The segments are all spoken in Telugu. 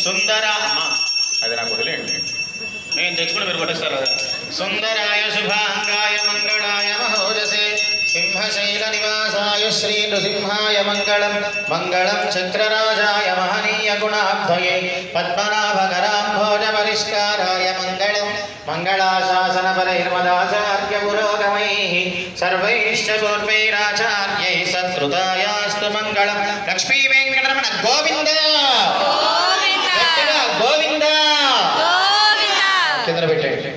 సుందర అది నాకు వదిలేండి, నేను తెచ్చుకుని మీరు కొట్టేస్తారు. సుందరాయ శుభాంగాయ మంగళాయ మహోజసే సింహశైల నివాసాయ శ్రీ నృసింహాయ మంగళం. మంగళం చక్రరాజాయ మహనీయ గుణాబ్ధయే పద్మనాభకరాంభోజ పరిష్కారాయ మంగళం. మంగళాశాసన పరైర్మదాచార్య పురోగమైః సర్వైశ్చ పూర్వైరాచార్యైః సత్కృతాయాస్తు మంగళం. లక్ష్మీ వెంకటరమణ గోవింద గోవింద. కింద పెట్టండి.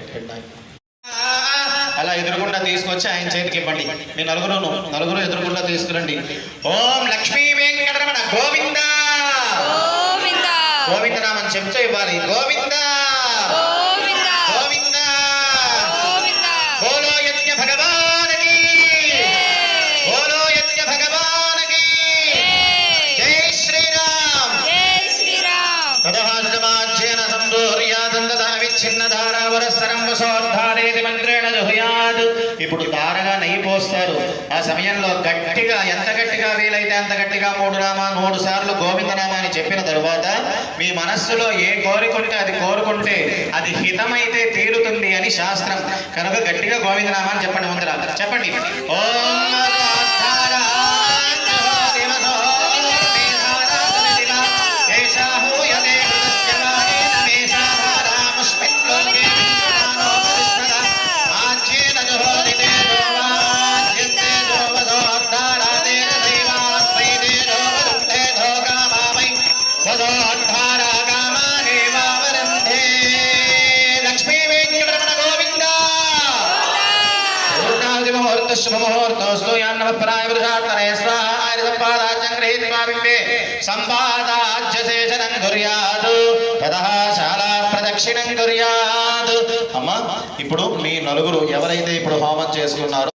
అలా ఎదురుకుండా తీసుకొచ్చి ఆయన చేతికి ఇవ్వండి. మీ నలుగురు ఎదురుకుండా తీసుకురండి. ఓం లక్ష్మీ వెంకటరమణ గోవింద గోవిందనామని చెప్తూ ఇవ్వాలి. గోవింద గోవింద బోలో యజ్ఞ భగవానికి బోలో యజ్ఞ భగవానికి జై శ్రీరామ్ తదహాజమాజ్యేన సందూర్యాదందదా విచ్ఛిన్న ధారావరస్తరం వసోద్ధారేది మంత్రేణ జుహయాద్. ఇప్పుడు ధారగా నెయ్యి పోస్తారు. ఆ సమయంలో గట్టిగా, ఎంత గట్టిగా వీలైతే అంత గట్టిగా 3 సార్లు గోవిందనామాన్ని చెప్పిన తరువాత మీ మనస్సులో ఏ కోరికుంటే అది కోరుకుంటే అది హితమైతే తీరుతుంది అని శాస్త్రం. కనుక గట్టిగా గోవిందనామాన్ని చెప్పండి. ముందర చెప్పండి. ఓం శుభముహూర్తోస్తు యాన్నవప్రాయ వృషాత్తనే స్వాహాయ సంపాదాజ్యం గృహీత్వా బింబే సంపాదాజ్యశేషనం కుర్యాత్ తతః శాలా ప్రదక్షిణం కుర్యాత్. అమ్మ, ఇప్పుడు మీ నలుగురు ఎవరైతే ఇప్పుడు హోమం చేసుకున్నారో